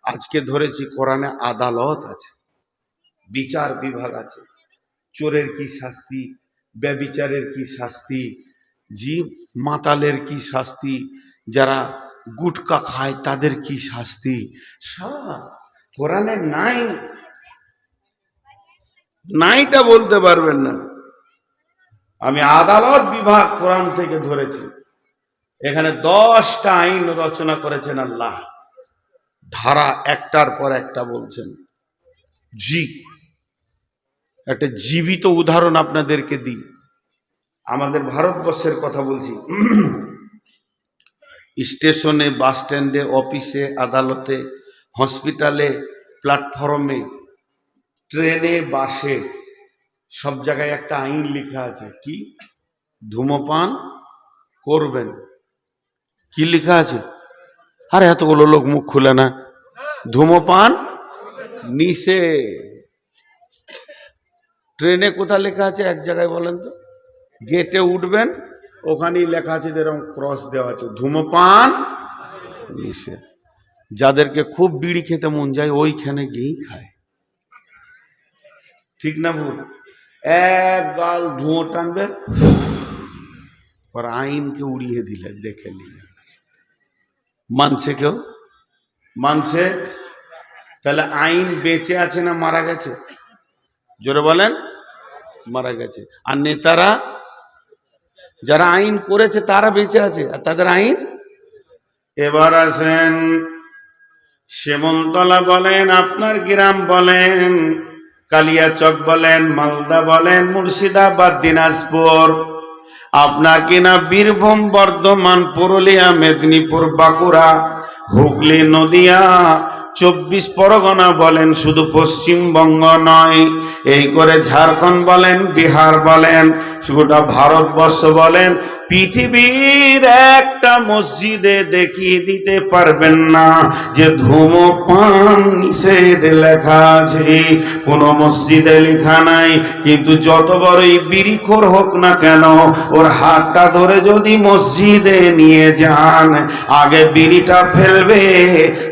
আজকে ধরেছি কোরআনে আদালত আছে, বিচার বিভাগ আছে। চোরের কি শাস্তি, ব্যভিচারের কি শাস্তি, জীব মাতালের কি শাস্তি, যারা গুটকা খায় তাদের কি শাস্তি, সব কোরআনে নাই। নাইটা বলতে পারবেন না। আমি আদালত বিভাগ কোরআন থেকে ধরেছি। এখানে 10টা আইন রচনা করেছেন আল্লাহ, ধারা একটার পর একটা বলছেন। জি, একটা জীবিত উদাহরণ আপনাদেরকে দিই। আমাদের ভারতবর্ষের কথা বলছি। স্টেশনে, বাস স্ট্যান্ডে, অফিসে, আদালতে, হসপিটালে, প্ল্যাটফর্মে, ট্রেনে, বাসে, সব জায়গায় একটা আইন লেখা আছে। কি? ধূমপান করবেন। কি লেখা আছে? আরে এতগুলো লোক মুখ খুলে না। ধূমপান নিষেধ। ট্রেনে কোথায় লেখা আছে এক জায়গায় বলেন তো? গেটে উঠবেন, ওখানেই লেখা আছে, এরকম ক্রস দেওয়া আছে, ধূমপান নিষেধ। যাদেরকে খুব বিড়ি খেতে মন যায় ওইখানে গিয়েই খায়। ঠিক না ভুল? এক গাল ধুঁয়ো টানবে, আর আইনকে উড়িয়ে দিলেন, দেখে নিলেন। মানছে কেউ? মানছে? তাহলে আইন বেঁচে আছে না মারা গেছে? জোরে বলেন। মারা গেছে। আর নেতারা যারা আইন করেছে তারা বেঁচে আছে, আর তাদের আইন। এবার আসেন, শ্যামলতলা বলেন, আপনার গ্রাম বলেন, কালিয়াচক বলেন, মালদা বলেন, মুর্শিদাবাদ, দিনাজপুর, আপনার কিনা বীরভূম, বর্ধমান, পুরুলিয়া, মেদিনীপুর, বাঁকুড়া, হুগলি, নদিয়া, 24 পরগনা বলেন, শুধু পশ্চিমবঙ্গ নয়, এই করে ঝাড়খণ্ড বলেন, বিহার বলেন, গোটা ভারতবর্ষ বলেন, পৃথিবীর একটা মসজিদে দেখিয়ে দিতে পারবেন না যে ধূমপান নিষেধ লেখা আছে। কোন মসজিদে লেখা নাই। কিন্তু যত বড়ই বিড়িখোর হোক না কেন, ওর হাতটা ধরে যদি মসজিদে নিয়ে যান, আগে বিড়িটা ফেলবে,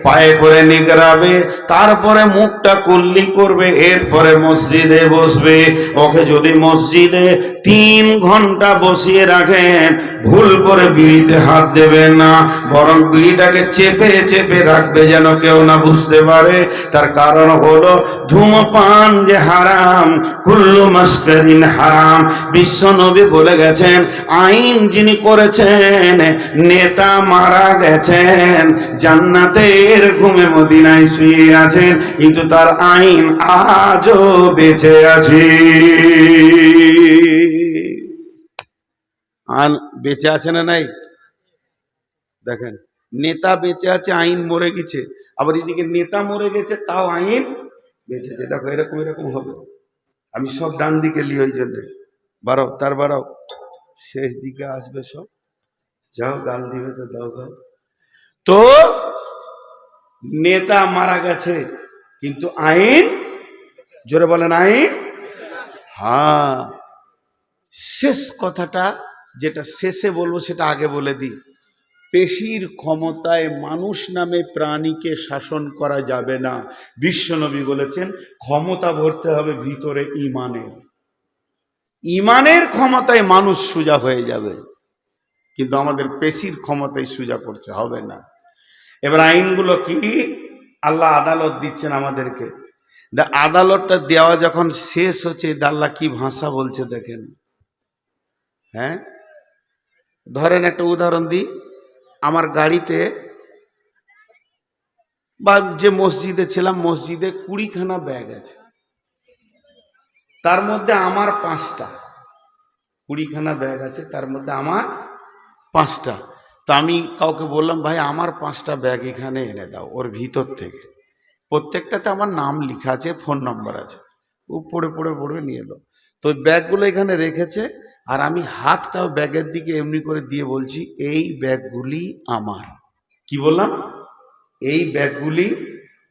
পায়ে করে নিগড়াবে, তারপরে মুখটা কুল্লি করবে, এরপরে মসজিদে বসবে। ওকে যদি মসজিদে 3 ঘন্টা বসিয়ে রাখেন, ভুল করে বিড়িতে হাত দেবে না, বরং বিড়িটাকে চেপে চেপে রাখবে যেন কেউ না বুঝতে পারে। তার কারণ হলো ধূমপান যে হারাম, কুল্লু মাসকারিন হারাম। বিশ্ব নবী বলে গেছেন, আইন যিনি করেছেন, নেতা মারা গেছেন, জান্নাতের ঘুমে মদিনায় শুয়ে আছেন, কিন্তু তার আইন আজও বেঁচে আছে। বেঁচে আছে না নাই? দেখেন, নেতা বেঁচে আছে, আইন মরে গেছে। আবার এদিকে নেতা মরে গেছে, তাও আইন বেঁচেছে। দেখো, এরকম এরকম হবে। আমি সব ডান দিকে লি, ওই জন্য বাড়াও, তার বাড়াও, শেষ দিকে আসবে সব। যাও, গাল দিবে তো দাও গাল। তো নেতা মারা গেছে, কিন্তু আইন, জোরে বলেন, আইন। হ্যাঁ, শেষ কথাটা যেটা শেষে বলবো সেটা আগে বলে দিই। পেশির ক্ষমতায় মানুষ নামে প্রাণীকে শাসন করা যাবে না। বিশ্বনবী বলেছেন, ক্ষমতা ভরতে হবে ভিতরে ঈমানের। ঈমানের ক্ষমতায় মানুষ সোজা হয়ে যাবে, কিন্তু আমাদের পেশির ক্ষমতায় সোজা করতে হবে না। এবার আইনগুলো কি? আল্লাহ আদালত দিচ্ছেন আমাদেরকে। আদালতটা দেওয়া যখন শেষ হচ্ছে, আল্লাহ কি ভাষা বলছে দেখেন। হ্যাঁ, ধরেন একটা উদাহরণ দিই। আমার গাড়িতে বা যে মসজিদে ছিলাম, মসজিদে 20খানা ব্যাগ আছে, তার মধ্যে আমার 5টা। 20খানা ব্যাগ আছে, তার মধ্যে আমার 5টা। তো আমি কাউকে বললাম, ভাই আমার 5টা ব্যাগ এখানে এনে দাও, ওর ভিতর থেকে। প্রত্যেকটাতে আমার নাম লেখা আছে, ফোন নাম্বার আছে। ও পড়ে পড়ে পড়ে নিয়ে এলো। তো ব্যাগগুলো এখানে রেখেছে, আর আমি হাতটাও ব্যাগের দিকে এমনি করে দিয়ে বলছি, এই ব্যাগগুলি আমার। কি বললাম? এই ব্যাগগুলি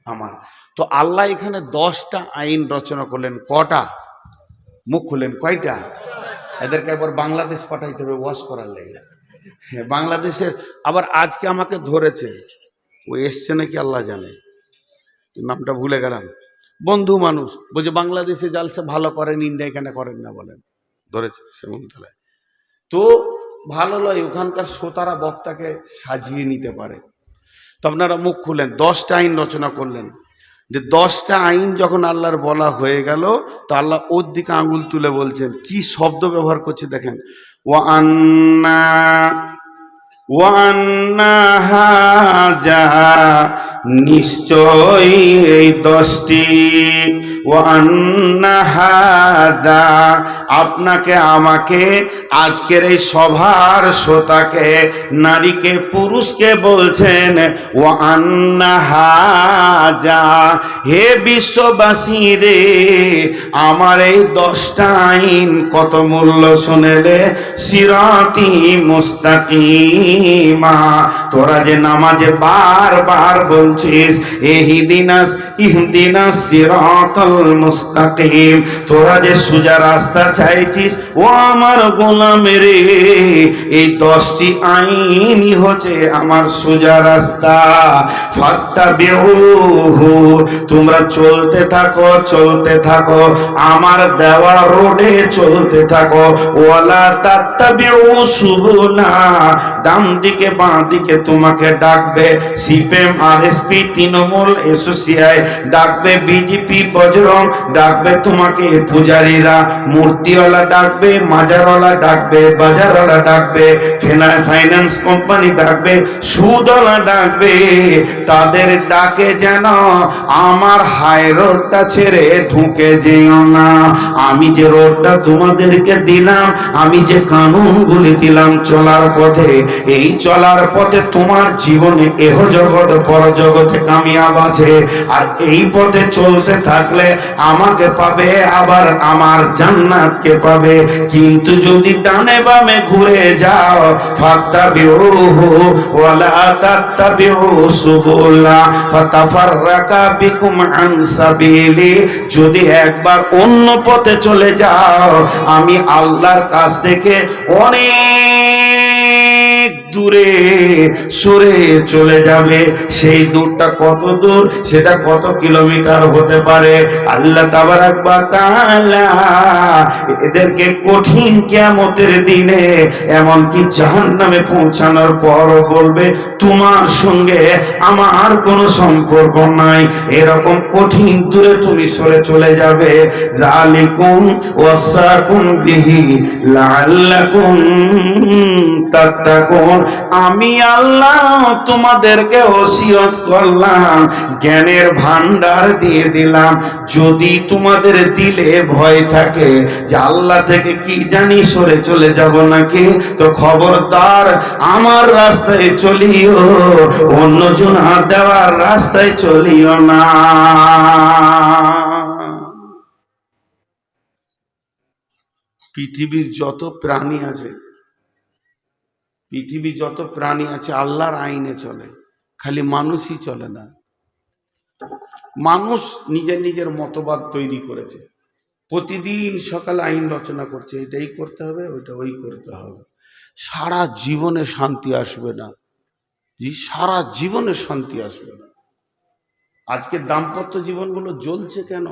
আমার। তো আল্লাহ এখানে 10টা আইন রচনা করলেন। কটা? মুখ খুলেন, কয়টা? এদেরকে একবার বাংলাদেশ পাঠাইতে হবে ওয়াশ করার লেগে। বাংলাদেশের আবার আজকে আমাকে ধরেছে, ও এসছে নাকি আল্লাহ জানে। নামটা ভুলে গেলাম, বন্ধু মানুষ, বলছে বাংলাদেশে জালসা ভালো করেন, ইন্ডিয়া কেন করেন না বলেন, ধরেছে সেমনতলায়। তো ভালো লয়, ওখানকার শ্রোতারা বক্তাকে সাজিয়ে নিতে পারে। তো আপনারা মুখ খুলেন, 10টা আইন রচনা করলেন, যে 10টা আইন যখন আল্লাহর বলা হয়ে গেল, তো আল্লাহ ওর দিকে আঙুল তুলে বলছেন, কি শব্দ ব্যবহার করছে দেখেন, ওয়ান্না ওয়ান্না হাজা, নিশ্চয় এই 10টি, ওয়ান্না হাজা, আপনাকে আমাকে আজকের এই সভার শ্রোতাকে, নারীকে পুরুষকে বলছেন ওয়ান্না হাজা, হে বিশ্ববাসী রে, আমার এই 10টা আইন কত মূল্য শুনেলে, সিরাতি মুস্তাকিমা, তোরা যে নামাজে বারবার বলছিস ইহদিনাস সিরাতাল মুস্তাকিম, তোরা যে সোজা রাস্তা চাইছিস, ও আমার গোলাম রে, এই 10টি আইনই হচ্ছে আমার সোজা রাস্তা। ফাত্তাবিউহু, তোমরা চলতে থাকো আমার দেওয়া রোডে চলতে থাকো। ওয়ালা তাত্তাবিউ সুবুলা, ডান দিকে বাঁ দিকে তোমাকে ডাকবে সিপিএম, আরএসপি, তৃণমূল, এসোসিয়াই, ডাকবে বিজেপি, বজরং, ডাকবে তোমাকে পূজারীরা, মূর্তিওয়ালা ডাকবে, মাজারওয়ালা ডাকবে, বাজারওয়ালা ডাকবে, ফাইন্যান্স কোম্পানি ডাকবে, সুদওয়ালা ডাকবে, তাদের ডাকে যেন আমার হাই রোডটা ছেড়ে ঢুকে যেও না। আমি যে রোডটা তোমাদেরকে দিলাম, আমি যে কানুনগুলি দিলাম চলার পথে, এই চলার পথে তোমার জীবনে এহ জগৎ পর জগতে কামিয়াব আছে। আর এই পথে চলতে থাকলে আমাকে পাবে, আবার আমার জান্নাতকে পাবে। কিন্তু যদি ডানে বামে ঘুরে যাও, ফাত্তাবিউহু ওয়ালা তাত্তাবিউ সুবুলা ফাতাফাররাকা বিকুম আন সাবিলি, যদি একবার অন্য পথে চলে যাও, আমি আল্লাহর কাছ থেকে অনেক দূরে সরে চলে যাবে। সেই দূরটা কত দূর, সেটা কত কিলোমিটার হতে পারে, আল্লাহ তাবারাক ওয়া তাআলা এদেরকে কঠিন কিয়ামতের দিনে, এমনকি জাহান্নামে পৌঁছানোর পর বলবে, তোমার সঙ্গে আমার কোনো সম্পর্ক নাই, এরকম কঠিন দূরে তুমি সরে চলে যাবে। যালিকুম ওয়াসাকুম বিহি লাআল্লাকুম তাত্তাকুন, আমি আল্লাহ তোমাদেরকে ওসিয়ত করলাম, জ্ঞানের ভান্ডার দিয়ে দিলাম। যদি তোমাদের দিলে ভয় থাকে যে আল্লাহ থেকে কি জানি সরে চলে যাব নাকি, তো খবরদার আমার রাস্তায় চলিও, অন্যজন দেওয়ার রাস্তায় চলিও না। পৃথিবীর যত প্রাণী আছে, আল্লাহর আইনে চলে, খালি মানুষই চলে না। মানুষ নিজের নিজের মতবাদ তৈরি করেছে, প্রতিদিন সকালে আইন রচনা করছে, এটাই করতে হবে, ওইটা ওই করতে হবে। সারা জীবনে শান্তি আসবে না, সারা জীবনে শান্তি আসবে না। আজকে দাম্পত্য জীবনগুলো জ্বলছে কেন?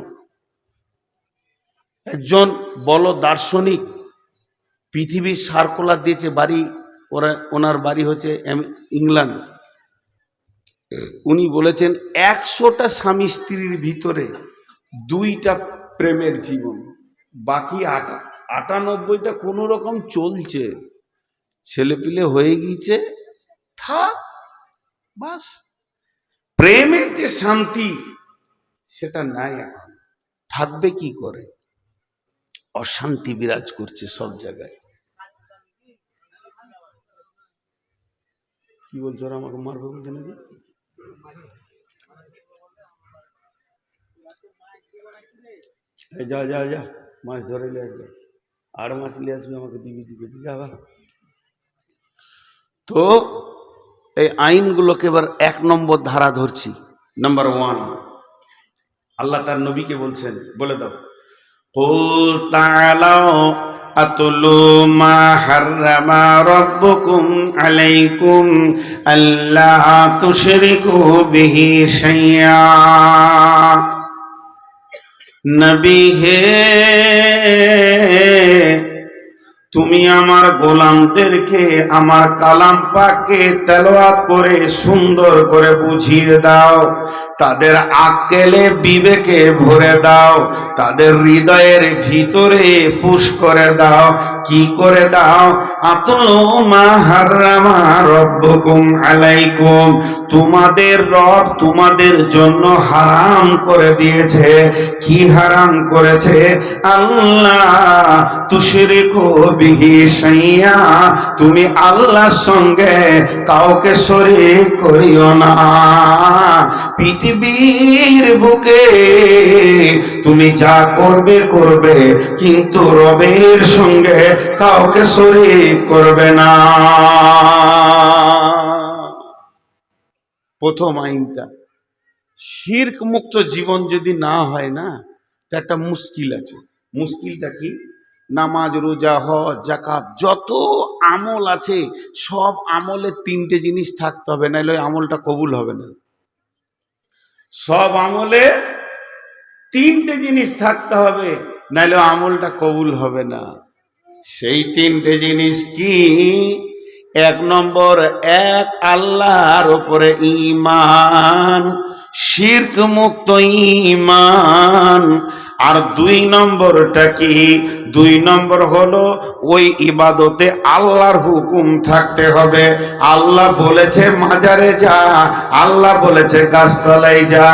একজন বড় দার্শনিক পৃথিবীর সার্কুলার দিয়েছে, বাড়ি ওনার বাড়ি হচ্ছে ইংল্যান্ড। উনি বলেছেন 100টা স্বামী স্ত্রীর ভিতরে 2টা প্রেমের জীবন, বাকি 98টা কোনো রকম চলছে, ছেলেপিলে হয়ে গিয়েছে, থাক বাস। প্রেমের যে শান্তি সেটা নাই, এখন থাকবে কি করে? অশান্তি বিরাজ করছে সব জায়গায়। কি বলছো, আমাকে মারবে বলছে নাকি? যা যা যা, মাছ ধরে নিয়ে আসবে, আর মাছ নিয়ে আসবে, আমাকে দিবি যাবা। তো এই আইনগুলোকে এবার 1 নম্বর ধারা ধরছি। নাম্বার 1, আল্লাহ তার নবীকে বলছেন, বলে দাও কুল তাআলাউ আতুলু মা হাররামা রাব্বুকুম আলাইকুম আল্লা তুশরিকু বিহি শাইআ। নবী হে, তুমি আমার গোলামদেরকে আমার কালাম পাককে তেলাওয়াত করে সুন্দর করে বুঝিয়ে দাও, তাদের আক্কেলে বিবেকে ভরে দাও, তাদের হৃদয়ের ভিতরে পুশ করে দাও। কি করে দাও? আতুলু মা হাররামা রাব্বুকুম আলাইকুম, তোমাদের রব তোমাদের জন্য হারাম করে দিয়েছে। কি হারাম করেছে? আল্লাহ তুশরিকু বিহি শাইআ, তুমি আল্লাহর সঙ্গে কাউকে শরীক করিও না। পৃথিবীর বুকে তুমি যা করবে করবে, কিন্তু রবের সঙ্গে কাউকে শরীক করবে না। প্রথম আইনটা, শিরক মুক্ত জীবন যদি না হয় না, তো একটা মুশকিল আছে। মুশকিলটা কি? নামাজ, রোজা, হজ, যাকাত, যত আমল আছে সব আমলে তিনটে জিনিস থাকতে হবে, নাহলে ওই আমলটা কবুল হবে না। সব আমলে তিনটে জিনিস থাকতে হবে, নাহলে আমলটা কবুল হবে না। সেই তিনটে জিনিস কি? এক নম্বর, এক আল্লাহর উপরে ঈমান, শিরক মুক্ত ঈমান। আর দুই নম্বরটা কি? দুই নম্বর হলো ওই ইবাদতে আল্লাহর হুকুম থাকতে হবে। আল্লাহ বলেছে মাজারে যা, আল্লাহ বলেছে গাছতলায় যা,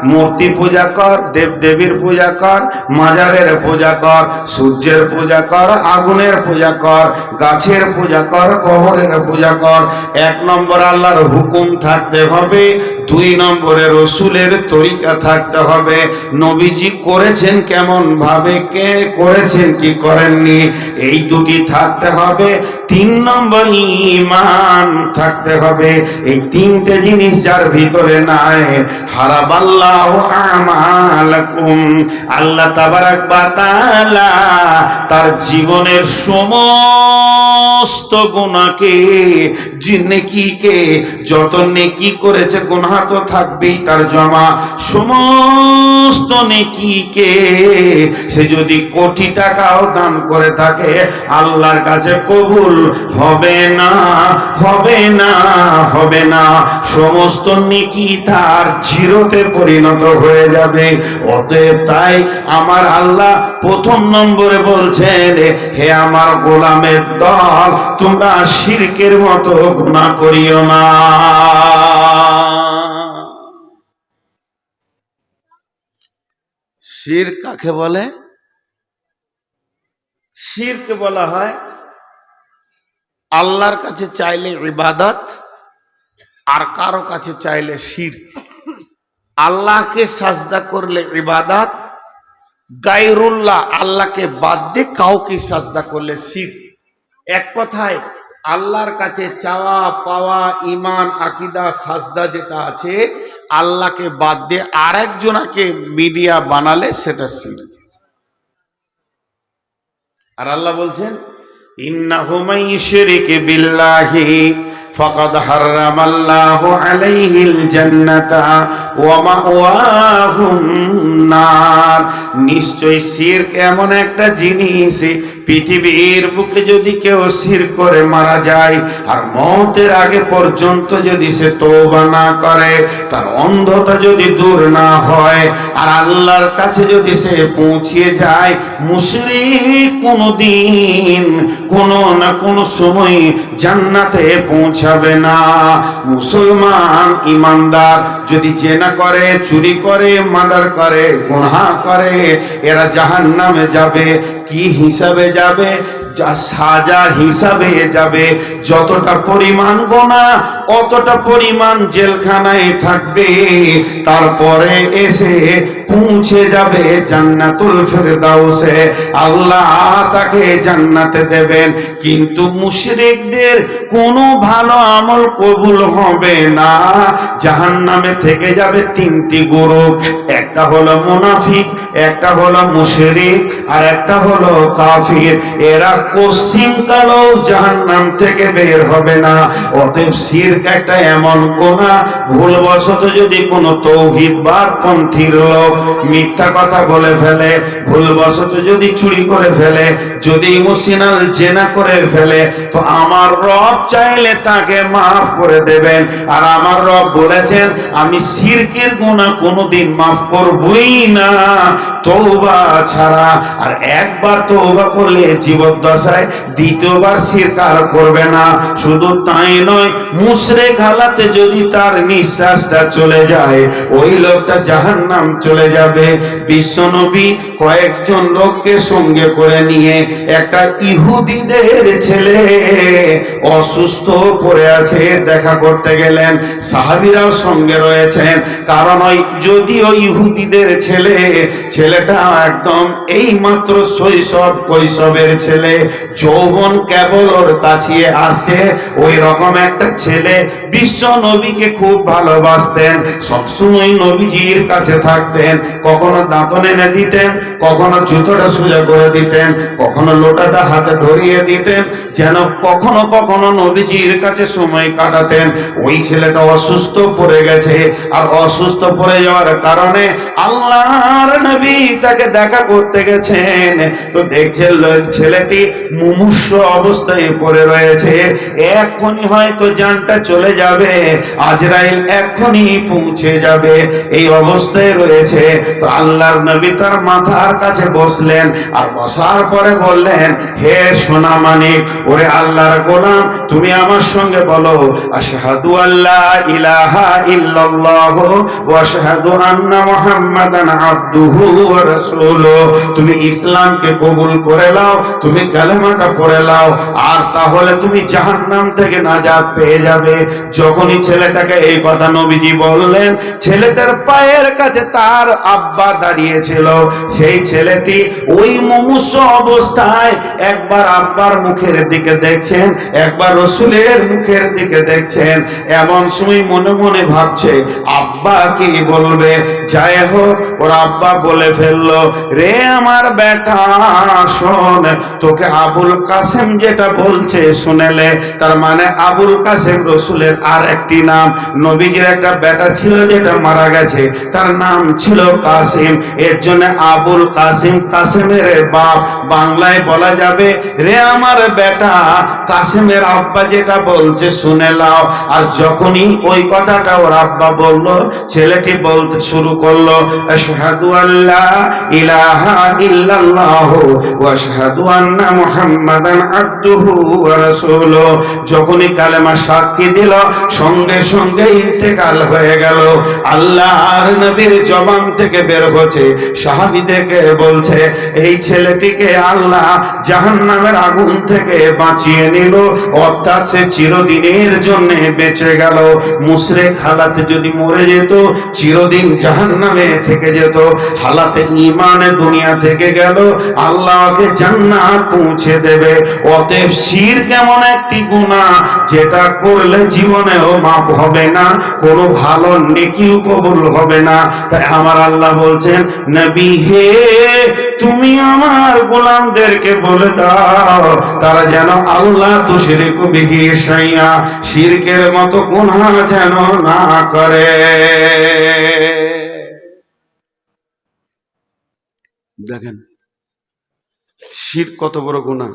মূর্তি পূজা কর, দেবদেবীর পূজা কর, মাজারের পূজা কর, সূর্যের পূজা কর, আগুনের পূজা কর, গাছের পূজা কর, কবরের পূজা কর। এক নম্বর আল্লাহর হুকুম থাকতে হবে, দুই নম্বরে রসুলের তরিকা থাকতে হবে। নবীজি করেছেন কেমন ভাবে, কে করেছেন কি করেননি, এই দুটি থাকতে হবে। তিন নম্বর ঈমান থাকতে হবে। এই তিনটে জিনিস যার ভিতরে নাই, হারাবাল্লাহু আমালাকুম, আল্লাহ তাবারাক ওয়া তাআলা তার জীবনের সমস্ত গুনাহকে, নেকিকে, যত নেকি করেছে গুনাহ তো থাকবেই তার জমা, সমস্ত নেকিকে সে যদি কোটি টাকাও দান করে থাকে আল্লাহর কাছে কবুল হবে না, হবে না, হবে না। সমস্ত নেকি তার জিরোতে পরিণত হয়ে যাবে। অতএব তাই আমার আল্লাহ প্রথম নম্বরে বলছেন, হে আমার গোলামের দল, তোমরা শিরকের মতো গুনাহ করিও না। শিরক কাকে বলে? শিরক বলা হয় আল্লাহর কাছে চাইলে ইবাদত, আর কারো কাছে চাইলে শিরক। আল্লাহকে সাজদা করলে ইবাদত, গায়রুল্লাহ আল্লাহকে বাদ দিয়ে কাউকে সাজদা করলে শিরক। এক কথায় আল্লাহর কাছে চাওয়া পাওয়া, ঈমান, আকীদা, সাজদা যেটা আছে, আল্লাহকে বাদ দিয়ে আরেকজনকে মিডিয়া বানালে সেটা শিরক। আর আল্লাহ বলছেন, ইন্নাহু মান ইউশরিক বিল্লাহি ফাকাদ হারামাল্লাহু আলাইহিল জান্নাতা ওয়া মাওয়াহুন নার। নিশ্চয় শিরক এমন একটা জিনিস, পৃথিবীর বুকে যদি কেউ শিরক করে মারা যায় আর মওতের আগে পর্যন্ত যদি সে তওবা না করে, তার অন্ধতা যদি দূর না হয়, আর আল্লাহর কাছে যদি সে পৌঁছে যায়, মুশরিক কোনদিন কোনো না কোনো সময় জান্নাতে পৌঁছাবে না। মুসলমান ইমানদার যদি জেনা করে, চুরি করে, মার্ডার করে, গুনাহ করে, এরা জাহান্নামে যাবে। কি হিসাবে যাবে? যা সাজা হিসাবে যাবে। যতটা পরিমাণ গোনা অতটা পরিমাণ জেলখানায় থাকবে, তারপরে এসে পৌঁছে যাবে জান্নাতুল ফেরদাউসে। আল্লাহ তাকে জান্নাতে দেবেন। কিন্তু মুশরিকদের কোনো ভালো আমল কবুল হবে না। জাহান্নামে থেকে যাবে তিনটি গ্রুপ, একটা হলো মুনাফিক, একটা হলো মুশরিক, আর একটা হলো কাফির। এরা কোশ্চিনকালেও জাহান্নাম থেকে বের হবে না। অতএব শিরক একটা এমন গুনাহ, ভুলবশত যদি কোনো তৌহিদবাদ পন্থীর লোক মিথ্যা কথা বলে ফেলে, ভুলবশত যদি চুরি করে ফেলে, যদি ইমোশনাল জেনা করে ফেলে, তো আমার রব চাইলে তাকে মাফ করে দেবেন। আর আমার রব বলেছেন, আমি শিরকের গুনাহ কোনোদিন মাফ করবই না তওবা ছাড়া। আর একবার তওবা করলে জীবদ্দশায় দ্বিতীয়বার শিরক আর করবে না। শুধু তাই নয়, মুশরিক হালাতে যদি তার নিঃশ্বাসটা চলে যায়, ওই লোকটা জাহান্নাম চলে যাবে। বিশ্বনবী কয়েকজন লোককে সঙ্গে করে নিয়ে একটা ইহুদিদের ছেলে অসুস্থ পড়ে আছে দেখা করতে গেলেন। সাহাবীরাও সঙ্গে রয়েছেন, কারণ ওই যদিও ইহুদিদের ছেলেটা একদম এই মাত্র শৈশব কৈশোরের ছেলে, যৌবন কেবল ওর কাছিয়ে আসে, ওই রকম একটা ছেলে বিশ্ব নবীকে খুব ভালোবাসতেন, সবসময় নবীজির কাছে থাকতেন। কখনো দাঁতন এনে দিতেন, কখনো জুতোটা সোজা করে দিতেন, কখনো লোটাটা হাতে ধরিয়ে দিতেন, যেন কখনো কখনো নবীজির কাছে সময় কাটাতেন। ওই ছেলেটা অসুস্থ পড়ে গেছে, আর অসুস্থ পড়ে যাওয়ার কারণে আল্লাহর নবী তাকে দেখা করতে গেছেন। তো দেখছেন ছেলেটি মুমূর্ষ অবস্থায় পড়ে রয়েছে, এক্ষুনি হয়তো জানটা চলে যাবে, আজরাইল এক্ষুনি পৌঁছে যাবে, এই অবস্থায় রয়েছে। তো আল্লাহর নবী তার মাথার কাছে বসলেন, আর বসার পরে বললেন, হে সোনা মানিক, ওরে আল্লাহর গোলাম, তুমি আমার সঙ্গে বলো, আশহাদু আল্লা ইলাহা ইল্লাল্লাহ ওয়া আশহাদু আন্না মুহাম্মাদান আবদুহু ওয়া রাসূলুহু। তুমি ইসলামকে কবুল করে নাও, তুমি কালেমাটা পড়ে নাও, আর তাহলে তুমি জাহান্নাম থেকে নাজাত পেয়ে যাবে। যখনই ছেলেটাকে এই কথা নবীজি বললেন, ছেলেটার পায়ের কাছে তার আব্বা দাঁড়িয়েছিল। সেই ছেলেটি ওই মুমূর্ষ অবস্থায় একবার আব্বার মুখের দিকে দেখছেন, একবার রসুলের মুখের দিকে দেখছেন। এমন সময় মনে মনে ভাবছে, আব্বা কি বলবে? যাই হোক, ওর আব্বা বলে ফেললো, রে আমার বেটা শোন, তোকে আবুল কাসেম যেটা বলছে শুনেলে। তার মানে আবুল কাসেম রসুলের আর একটি নাম। নবীজির একটা বেটা ছিল যেটা মারা গেছে, তার নাম ছিল কাসিম, এর জন্য আবুল কাসিম, কাসেমের বাপ। বাংলায় বলা যাবে, রে আমার বেটা, কাসেমের আব্বা যেটা বলছে শুনে নাও। আর যখনই ওই কথাটা ওর আব্বা বলল, ছেলেটি বলতে শুরু করলো, আশহাদু আল্লা ইলাহা ইল্লাল্লাহ ওয়া আশহাদু আন্না মুহাম্মাদান আবদুহু ওয়া রাসূলুহু। যখনই কালেমা সাক্ষী দিল, সঙ্গে সঙ্গে ইন্তেকাল হয়ে গেল। আল্লাহর নবীর জবান থেকে বের হচ্ছে, সাহাবীদেরকে বলছে, এই ছেলেটিকে আল্লাহ জাহান্নামের আগুন থেকে বাঁচিয়ে নিল, অর্থাৎ সে চিরদিনের জন্য বেঁচে গেল। মুশরিক হালাতে যদি মরে যেত, চিরদিন জাহান্নামে থেকে যেত। হালাতে ঈমানে দুনিয়া থেকে গেল, আল্লাহকে জান্নাত পৌঁছে দেবে। অতএব শিরক এমন একটি গুনাহ, যেটা করলে জীবনেও মাফ হবে না, কোনো ভালো নেকিও কবুল হবে না। তাই আমার আল্লাহ বলছেন, নবী হে, তুমি আমার গোলামদেরকে বলে দাও, তারা যেন আল্লাহ তুশরিকু বিহি শাইআ, শিরকের মতো গুনাহ যেন না করে। দেখেন শিরক কত বড় গুনাহ।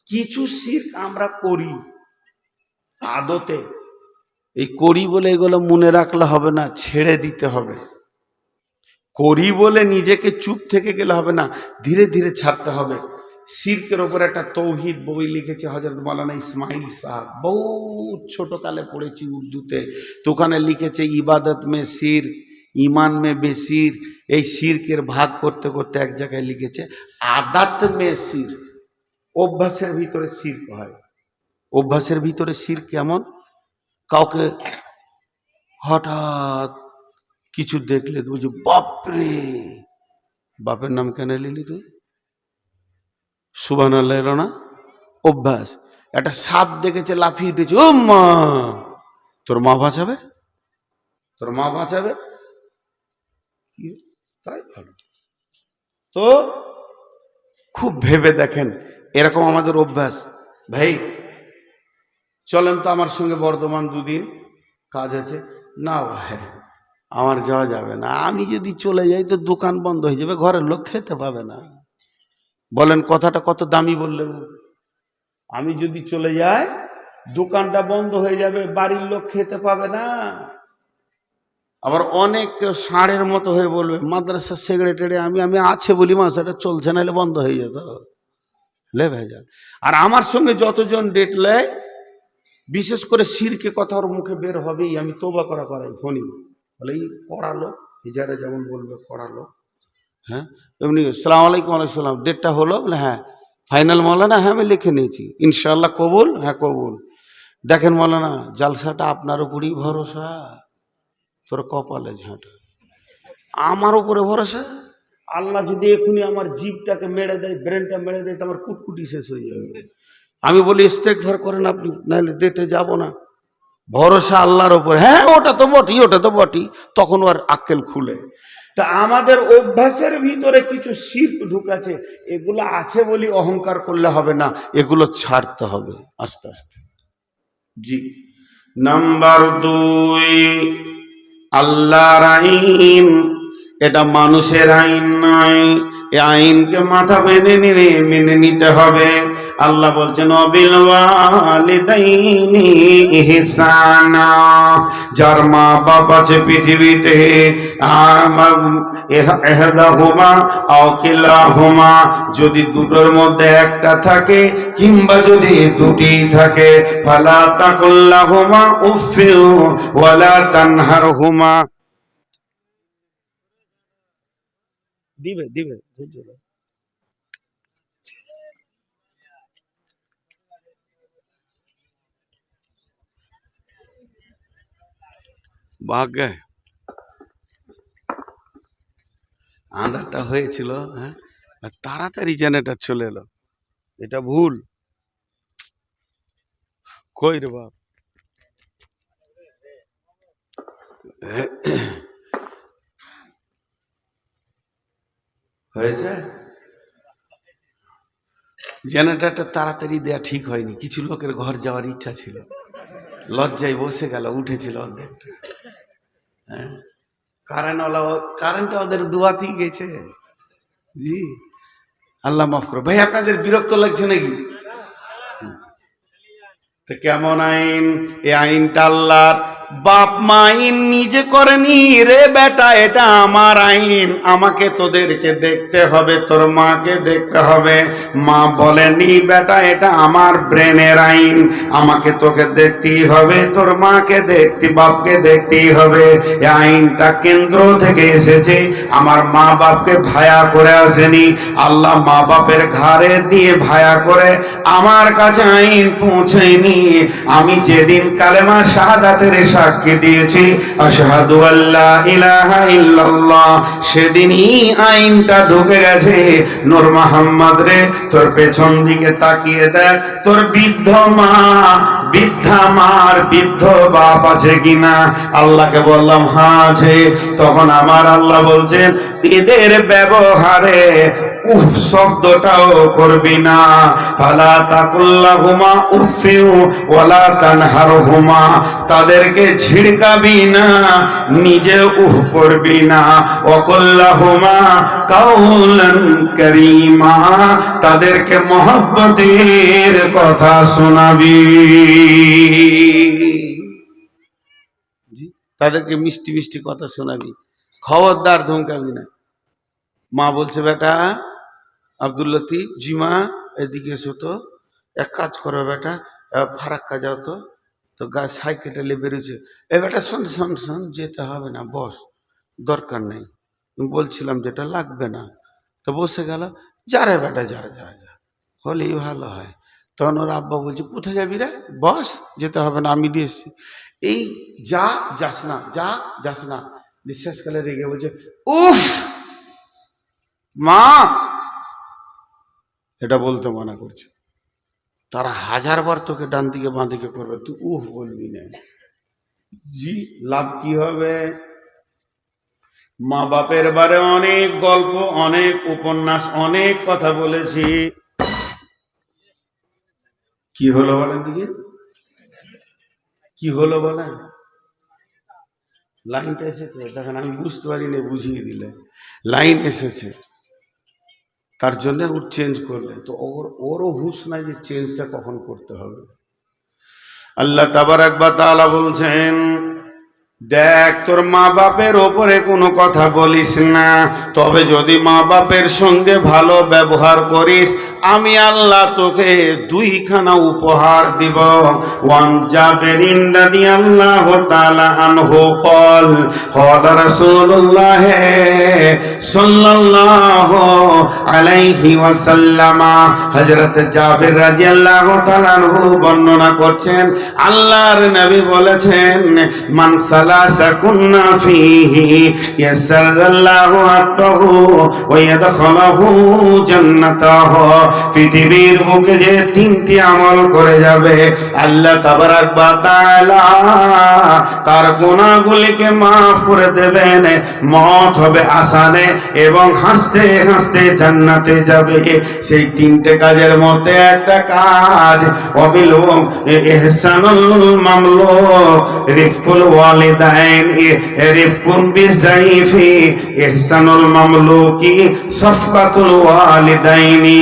কিছু শিরক আমরা করি আদতে, এই করি বলে এগুলো মনে রাখলে হবে না, ছেড়ে দিতে হবে। করি বলে নিজেকে চুপ থেকে গেলে হবে না, ধীরে ধীরে ছাড়তে হবে। শিরকের ওপর একটা তৌহিদ বই লিখেছে হযরত মাওলানা ইসমাইল সাহেব, বহু ছোটকালে পড়েছি উর্দুতে। তো ওখানে লিখেছে, ইবাদত মে শিরক, ईमान में बेसिर, এই শিরকের ভাগ করতে করতে এক জায়গায় লিখেছে আদাত মে শির, অভ্যাসের ভিতরে শিরক হয়। অভ্যাসের ভিতরে শিরক কেমন? কাউকে হঠাৎ কিছু দেখলে বুঝি বাপরে, বাপের নাম কেন নিলি তুই? সুবহানাল্লাহ এলো না? অভ্যাস। একটা সাপ দেখেছে লাফিয়ে উঠেছে, ও মা, তোর মা বাঁচাবে, তোর মা বাঁচাবে, তাই ভালো। তো খুব ভেবে দেখেন, এরকম আমাদের অভ্যাস। ভাই চলেন তো আমার সঙ্গে বর্ধমান, দুদিন কাজ আছে। না ভাই আমার যাওয়া যাবে না, আমি যদি চলে যাই তো দোকান বন্ধ হয়ে যাবে, ঘরের লোক খেতে পাবে না। বলেন কথাটা কত দামি বললেন? আমি যদি চলে যাই দোকানটা বন্ধ হয়ে যাবে, বাড়ির লোক খেতে পাবে না। আবার অনেক ষাঁড়ের মতো হয়ে বলবে মাদ্রাসার সেক্রেটারি আমি আমি আছে বলি মাসাটা চলছে, নাহলে বন্ধ হয়ে যেত, লে ভেজাল। আর আমার সঙ্গে যতজন ডেট নেয়, বিশেষ করে শিরকে কথা ওর মুখে বের হবেই, আমি তোবা করাই ফোনি বলে এই করালো, হিজারে যেমন বলবে করালো, হ্যাঁ এমনি সালাম আলাইকুম, আলাইকুম সালাম, ডেটটা হলো? বলে হ্যাঁ। ফাইনাল মৌলানা? হ্যাঁ আমি লিখে নিয়েছি, ইনশাআল্লাহ কবুল? হ্যাঁ কবুল। দেখেন মৌলানা জালসাটা আপনার উপরই ভরসা, তোর কপালে ঝাঁটা, আমার উপরে ভরসা। আল্লাহ যদি এখনই আমার জিভটাকে মেরে দেয়, ব্রেনটা মেরে দেয়, তো আমার কুটকুটি শেষ হয়ে যাবে। আমি বলি ইস্তেগফার করেন আপনি, নাহলে ডেটে যাব না। ভরসা আল্লাহর উপর। হ্যাঁ ওটা তো বটি, ওটা তো বটি, তখন ওর আক্কেল খুলে। তা আমাদের অভ্যাসের ভিতরে কিছু শিরক ঢুকেছে, এগুলো আছে বলি অহংকার করলে হবে না, এগুলো ছাড়তে হবে আস্তে আস্তে। জি। নাম্বার 2, আল্লাহর আইন, এটা মানুষের আইন নয়। এই আইনকে মাথা মেনে নিতে হবে। আল্লাহ বলছেন অবিল ওয়ালিদাইনি ইহসানা, যার মা বাপ আছে পৃথিবীতে, ইহদাহুমা আও কিলাহুমা, যদি দুটোর মধ্যে একটা থাকে কিংবা যদি দুটি থাকে, ফালা তাকুল্লাহুমা উফিউ ওয়ালা তানহারহুমা। দিবে দিবে ভাগ্যে আন্ধারটা হয়েছিল, হ্যাঁ তাড়াতাড়ি যেন এটা চলে এলো, এটা ভুল। কই রে বাপ, হয়েছে জেনারেটরটা তাড়াতাড়ি দেয়া ঠিক হয়নি, কিছু লোকের ঘর যাওয়ার ইচ্ছা ছিল, লজ্জায় বসে গেল, উঠেছিল অর্ধেকটা। হ্যাঁ কারেন্টটা ওদের দুয়াতেই গেছে। জি আল্লাহ মাফ করো। ভাই আপনাদের বিরক্ত লাগছে নাকি? তো কেমন আইন? এই আইনটা আল্লাহর। বাপ মা আইন নিজে করেনি রে বেটা, এটা আমার আইন, আমাকে তোদেরকে দেখতে হবে, তোর মাকে দেখতে হবে। মা বলেনি বেটা এটা আমার ব্রেনের আইন, আমাকে তোকে দেখতেই হবে, তোর মাকে দেখতে, বাপকে দেখতেই হবে। এই আইনটা কেন্দ্র থেকে এসেছে, আমার মা বাপকে ভায়া করে আসেনি, আল্লাহ মা বাপের ঘাড়ে দিয়ে ভায়া করে আমার কাছে আইন পৌঁছায়নি। আমি যেদিন কালেমা শাহাদাতের সাক্ষী দিয়েছি আশহাদু আল্লা ইলাহা ইল্লাল্লাহ, সেদিনই আইনটা ঢুকে গেছে। নূর মোহাম্মদ রে, তোর পেছন দিকে তাকিয়ে দেখ, তোর বৃদ্ধ মা, বৃদ্ধা মার বৃদ্ধ বাপ আছে কিনা? আল্লাহকে বললাম হ্যাঁ আছে। তখন আমার আল্লাহ বলছেন এদের ব্যবহারে উফ শব্দটাও করবি না। ফালা তাকুল্লাহুমা উফিউ ওয়ালা তানহারহুমা, তাদেরকে ঝিড়কাবি না, নিজে উফ করবি না। ওয়াকুল্লাহুমা কাউলান কারীমা, তাদেরকে মহব্বতের কথা শোনাবি, তাদেরকে মিষ্টি মিষ্টি কথা শোনাবি, খবরদার ধমকাবি না। মা বলছে বেটা আব্দুল লতিফ, জি মা এদিকে এসো তো, এক কাজ করো বেটা, ফারাক্কা যাও তো। তো গাছ সাইকেলটা নিয়ে বেরোচ্ছে, এ বেটা শোন শোন শোন, যেতে হবে না, বস, দরকার নেই। বলছিলাম যেটা লাগবে না, তো বসে গেল। যা রে বেটা, যা যা যা, হলেই ভালো হয়। তখন ওর আব্বা বলছে, কোথায় যাবি রে? বস, যেতে হবে না, আমি নিয়ে এসছি। এই যা, যাস না, যা, যাস না। নিঃশ্বাসকালে রেগে বলছে, উফ মা, এটা বলতে মানা করছে। তারা 1000বার তোকে ডান দিকে বাঁ দিকে করবে, তুই উফ বলবি না। জি, লাভ কি হবে? মা বাপের বারে অনেক গল্প, অনেক উপন্যাস, অনেক কথা বলেছি। কি হলো বলেন দিকে, কি হলো বলেন? লাইনটা এসেছে, দেখেন আমি বুঝতে পারিনি, বুঝিয়ে দিলে। লাইন এসেছে, তার জন্য ও চেঞ্জ করলে, তো ওরও হুঁশ নাই যে চেঞ্জটা কখন করতে হবে। আল্লাহ তাবারাক ওয়া তাআলা বলছেন, দেখ তোর মা বাপের ওপরে কোনো কথা বলিস না, তবে যদি মা বাপের সঙ্গে ভালো ব্যবহার করিস, আমি আল্লাহ তোকে 2খানা উপহার দিব। ওয়ান জাবেরিন রাদিয়াল্লাহু তাআলা আনহু قال قال رسول الله সাল্লাল্লাহু আলাইহি ওয়াসাল্লাম, হযরত জাবের রাদিয়াল্লাহু তাআলা আনহু বর্ণনা করছেন, আল্লাহর নবী বলেছেন, মান সালাসা কুন্না ফীহি ইয়াসাল্লাল্লাহু আকবাহু ওয়া ইয়াদখুলুহু জান্নাতাহু। পৃথিবীর বুকে যে 3টি আমল করে যাবে, আল্লাহ তাবারাক ওয়া তাআলা তার গুনাহগুলিকে maaf করে দেবেন। মত হবে আসানে এবং হাসতে হাসতে জান্নাতে যাবে। সেই 3টে কাজের মধ্যে একটা কাজ, অবিলম্ব ইহসানুল মামলুক, রিফকুল ওয়ালিদাইন, রিফকুন বিযাইফি, ইহসানুল মামলুকি, সাফকাতুল ওয়ালিদাইনি।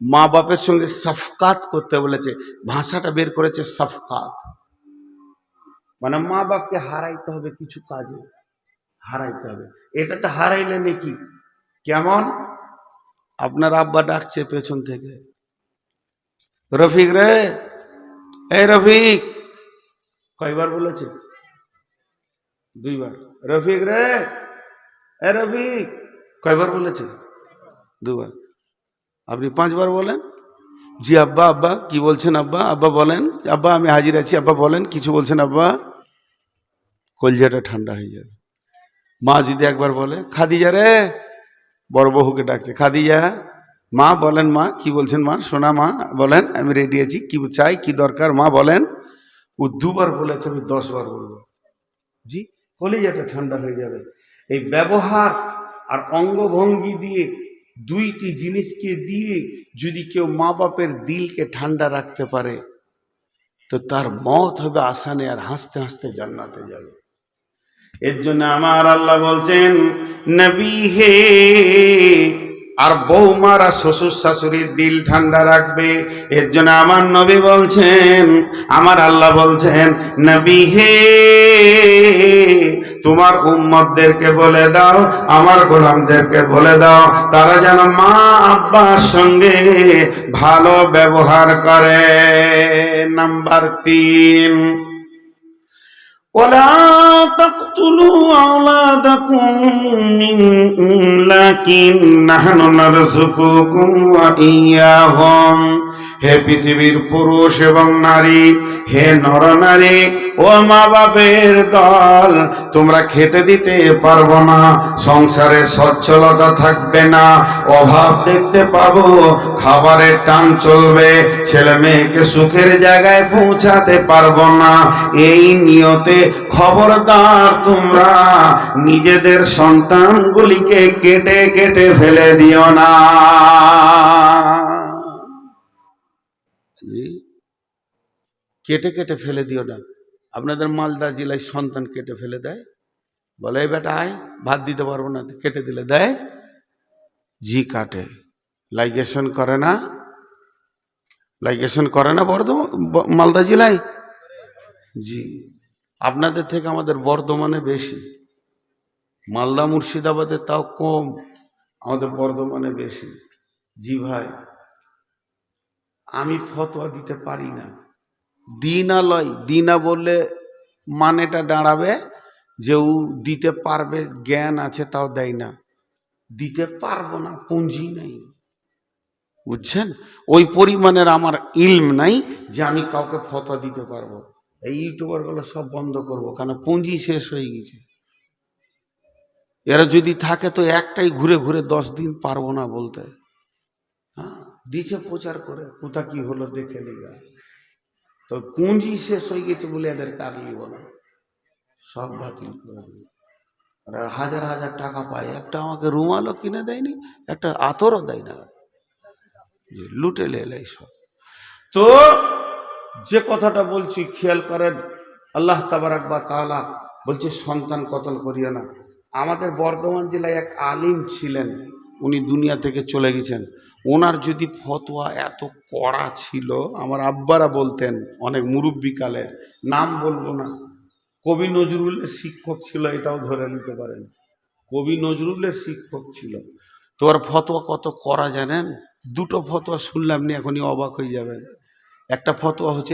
মা বাপের সঙ্গে সাফকাত করতে বলেছে, ভাষাটা বের করেছে সাফকাত, মানে মা বাপকে হারাইতে হবে, কিছু কাজে হারাইতে হবে। এটাতে হারাইলে নাকি কেমন? আপনার আব্বা ডাকছে পেছন থেকে, রফিক রে, এই রফিক। কয়বার বলেছে? 2বার। রফিক রে, এ রফিক। কয়বার বলেছে? 2বার। আপনি 5বার বলেন, জি আব্বা, আব্বা কি বলছেন আব্বা, আব্বা বলেন, আব্বা আমি হাজির আছি, আব্বা বলেন, কিছু বলছেন আব্বা। কলজাটা ঠান্ডা হয়ে যাবে। মা যদি একবার বলে, খাদিজা রে, বড় বহুকে ডাকছে, খাদিজা, মা বলেন, মা কি বলছেন, মা শোনা, মা বলেন, আমি রেডি আছি, কি চাই, কি দরকার, মা বলেন। ও 2বার বলেছে, আমি 10বার বলবো। জি, কলিজাটা ঠান্ডা হয়ে যাবে। এই ব্যবহার আর অঙ্গভঙ্গি দিয়ে, 2টি জিনিসকে দিয়ে যদি কেউ মা বাপের দিলকে ঠান্ডা রাখতে পারে, তো তার মত হবে আসানে, আর হাসতে হাসতে জান্নাতে যাবে। এর জন্য আমার আল্লাহ বলছেন, নবী হে, আর বৌমারা শ্বশুর শাশুড়ির দিল ঠান্ডা রাখবে। এর জন্য আমার নবী বলছেন, আমার আল্লাহ বলছেন, নবী হে, তোমার উম্মতদেরকে বলে দাও, আমার গোলামদেরকে বলে দাও, তারা যেন মা আব্বার সঙ্গে ভালো ব্যবহার করে। নাম্বার 3, ولا تقتلوا أولادكم من إملاق نحن نرزقكم وإياهم। হে পৃথিবীর পুরুষ এবং নারী, হে নরনারী ও মা বাপের দল, তোমরা খেতে দিতে পারবো না, সংসারে সচ্ছলতা থাকবে না, অভাব দেখতে পাবো, খাবারের টান চলবে, ছেলে মেয়েকে সুখের জায়গায় পৌঁছাতে পারবো না। এই নিয়তে খবরদার তোমরা নিজেদের সন্তানগুলিকে কেটে কেটে ফেলে দিও না। কেটে কেটে ফেলে দিও না। আপনাদের মালদা জেলায় সন্তান কেটে ফেলে দেয়, বলে এই বেটা আয়, ভাত দিতে পারবো না, কেটে দিলে দেয়, জি কাটে। লাইগেশন করে না, লাইগেশন করে না বর্ধমান, মালদা জেলায়, জি। আপনাদের থেকে আমাদের বর্ধমানে বেশি, মালদা মুর্শিদাবাদে তাও কম, আমাদের বর্ধমানে বেশি। জি ভাই, আমি ফতোয়া দিতে পারি না, দিনালয়, দিনা বললে মানেটা দাঁড়াবে যে ও দিতে পারবে, জ্ঞান আছে তাও দেয় না, দিতে পারবো না, পুঁজি নেই, বুঝছেন? ওই পরিমাণের আমার ইলম নাই যে আমি কাউকে ফতোয়া দিতে পারবো। এই ইউটিউবারগুলো সব বন্ধ করবো, কারণ পুঁজি শেষ হয়ে গেছে। এরা যদি থাকে তো একটাই ঘুরে ঘুরে 10 দিন পারবো না বলতে। হ্যাঁ, দিছে প্রচার করে, কোথা কি হলো দেখে নিবা। তো পুঁজি শেষ হয়ে গেছে বলে এদেরকে আর নিব না, সব বাতিল করে দিল। ওরা হাজার হাজার টাকা পায়, একটা আমাকে রুমালও কিনে দেয়নি, একটা আতরও দেয় না, লুটে লেলাই সব। তো যে কথাটা বলছি খেয়াল করেন, আল্লাহ তাবারাক ওয়া তাআলা বলছে সন্তান কতল করিও না। আমাদের বর্ধমান জেলায় এক আলিম ছিলেন, উনি দুনিয়া থেকে চলে গেছেন। ওনার যদি ফতোয়া এত কড়া ছিল, আমার আব্বারা বলতেন, অনেক মুরব্বিকালের, নাম বলবো না, কবি নজরুলের শিক্ষক ছিল, এটাও ধরে নিতে পারেন, কবি নজরুলের শিক্ষক ছিল। তো ওর ফতোয়া কত কড়া জানেন? দুটো ফতোয়া শুনলাম নি, এখনই অবাক হয়ে যাবেন। একটা ফতোয়া হচ্ছে